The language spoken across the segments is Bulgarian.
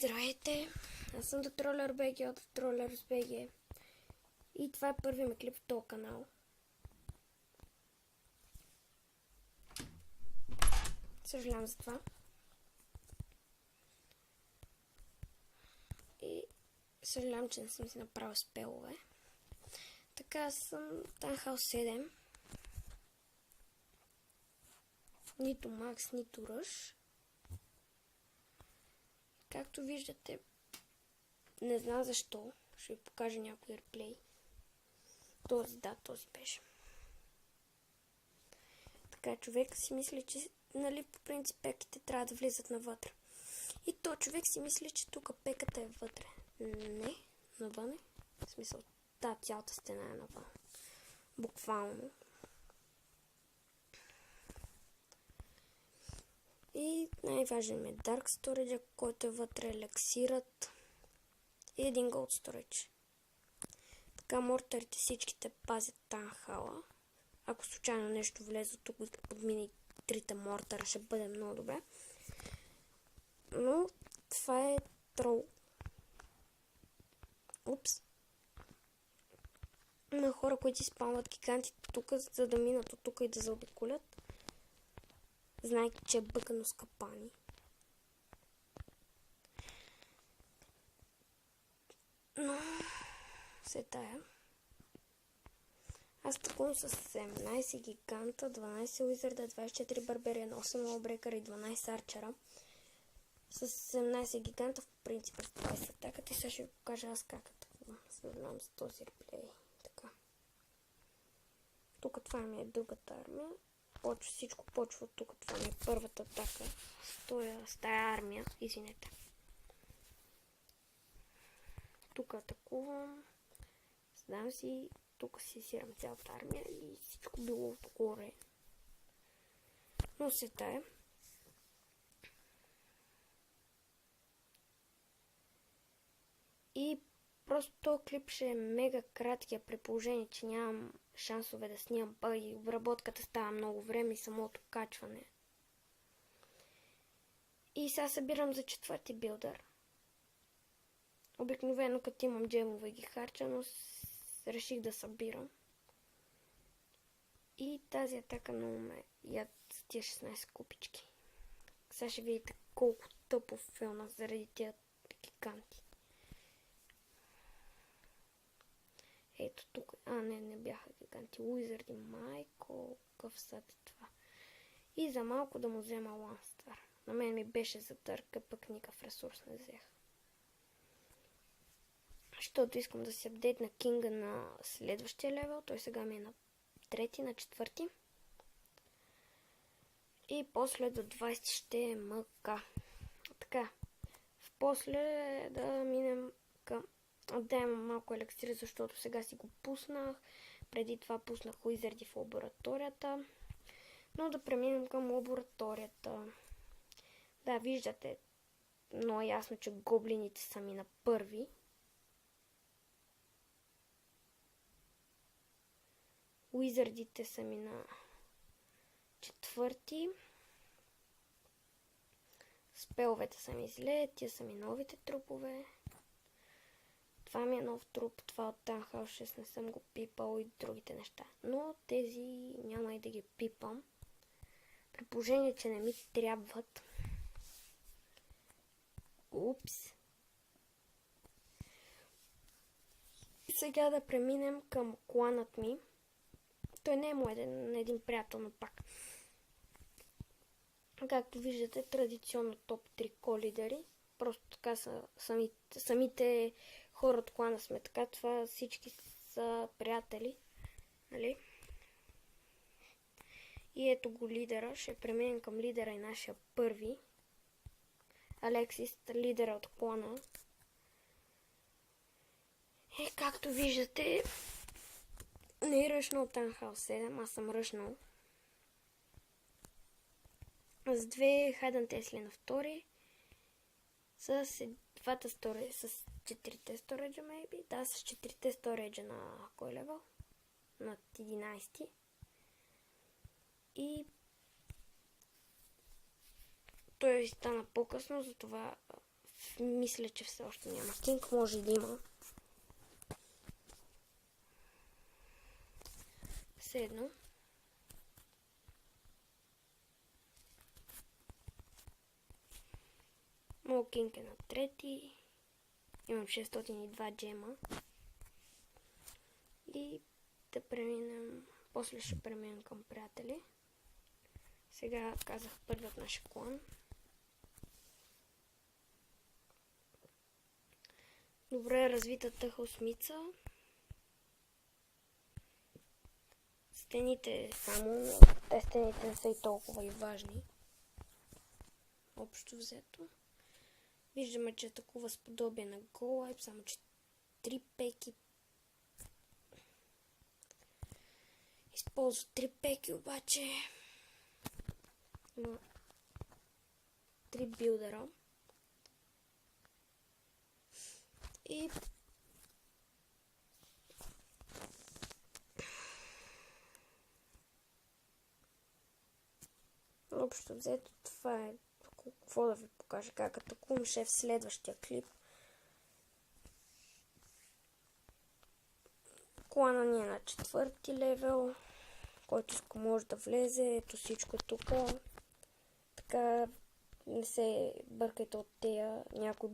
Здравейте! Аз съм Дотролер BG от Дотролер BG и това е първи ми клип в този канал. Съжалявам за това. И съжалявам, че не съм си направил спелове. Така, съм Танхал 7. Нито Макс, нито Ръш. Както виждате, не знам защо. Ще ви покажа някой реплей. Този беше. Така, човек си мисли, че нали по принцип пеките трябва да влизат навътре. И то човек си мисли, че тук пеката е вътре. Не, навън е. В смисъл, цялата стена е навън. Буквално. И най-важен е Dark Storage, който е вътре, елексират и един Gold Storage. Така мортарите всичките пазят Танхала. Ако случайно нещо влезе тук и подмине трите мортара, ще бъде много добре. Но това е трол. Упс. Има хора, които изпълнват гигантите тук, за да минат от тук и да заобиколят. Знайки, че е бъкано с капани. Но се тая. Аз такова с 17 гиганта, 12 уизарда, 24 барбериан, 8 лоубрекъра и 12 арчера. С 17 гиганта в принцип с 20 атаката и сега ще ви покажа аз как е такова. Съжалявам с този реплей. Така. Тук това ми е другата армия. Всичко почва от тук. Това ми е първата атака. С тая армия. Извинете. Тук атакувам. Създавам си. Тук си сирам цялата армия и всичко било отгоре. Но се тая. И просто този клип ще е мега краткия, при положение, че нямам шансове да снимам и обработката става много време и самото качване. И сега събирам за четвърти билдър. Обикновено като имам джемове ги харча, но реших да събирам. И тази атака много ме яд с тия 16 купички. Сега ще видите колко тъпо филма заради тия гиганти. Ето тук. Не бяха гиганти. Уизарди, майко, какъв съд е това. И за малко да му взема Ланстър. На мен ми беше за търка, пък никакъв ресурс не взех. Защото искам да се апдейтна Кинга на следващия левел. Той сега ми е на трети, на четвърти. И после до 20 ще е МК. Така. После да минем към... Отдаем малко елексир, защото сега си го пуснах. Преди това пуснах уизарди в лабораторията. Но да преминем към лабораторията. Да, виждате много ясно, че гоблините са ми на първи. Уизардите са ми на четвърти. Спеловете са ми зле, тия са ми новите трупове. Това ми е нов труп, това от Танхал 6 не съм го пипал и другите неща. Но тези няма и да ги пипам. При положение, че не ми трябват. Упс. И сега да преминем към кланът ми. Той не е мой един приятел, но пак. Както виждате, традиционно топ 3 колидери. Просто така са самите хора от клана сме така. Това всички са приятели. Нали? И ето го лидера. Ще преминем към лидера и нашия първи. Алексис, лидера от клана. И както виждате, не е ръшнал Танхал 7, аз съм ръшнал. С две Хайдън Тесли на втори. С двата сториджа, с 4-те сториджа, maybe. Да, с 4-те сториджа на кой левел? На 11. И той стана по-късно, затова Мисля, че все още няма. Кинг може да има. Все едно. Моят кинг е на трети. Имам 602 джема. И да преминем. После ще преминем към приятели. Сега казах първият наш клан. Добре развита тъха осмица. Стените само, но те стените не са и толкова и важни. Общо взето. Виждаме, че атакува с подобие на Голайб, само че 3 пеки. Използва 3 пеки, обаче има 3 билдера. И общо взето това е. Какво да ви покажа, как атакувам шеф в следващия клип. Клана ни е на 4-ти левел, който иска може да влезе. Ето всичко е тук. Така не се бъркайте от тея, някои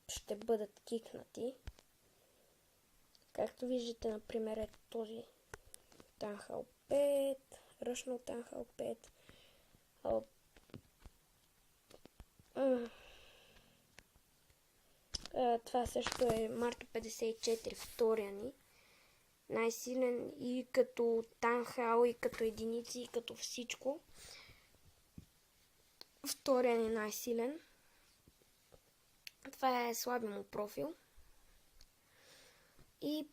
ще бъдат кикнати. Както виждате, например, ето този Танхал 5, ръчно Танхал 5. Това също е Марто 54, втория ни. Най-силен и като Танхал, и като единици, и като всичко. Втория ни най-силен. Това е слаби му профил. И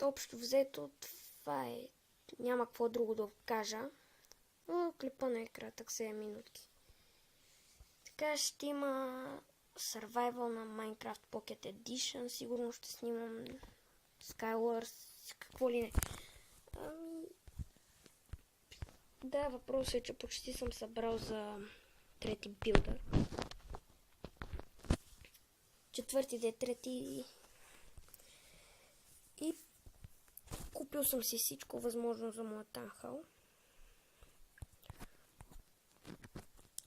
общо взето това е. Няма какво друго да кажа. Но клипа не е кратък, 7 минутки. Така ще има Survival на Minecraft Pocket Edition. Сигурно ще снимам Skywars, какво ли не. Да, въпросът е, че почти съм събрал за трети билдър. Четвърти да е трети. И купил съм си всичко възможно за моя Танхал.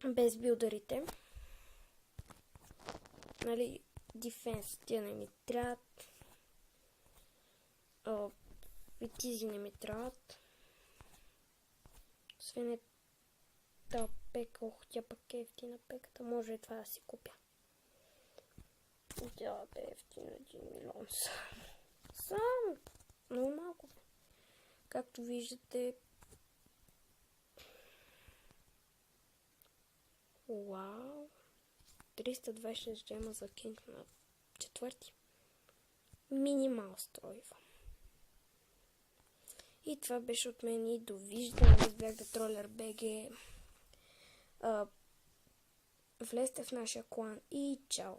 Без билдърите. Нали, дефенс тия не ми трябват. Витизи не ми трябват. Освен е та пека, тя пък е ефтина пеката. Може това да си купя. Тя бе ефтина 1 милион сам. Много малко. Както виждате. Вау. 326 джема за кинг на 4-ти. Минимал стройва. И това беше от мен и довиждане. Аз бях Тролер БГ. Влезте в нашия клан и чао!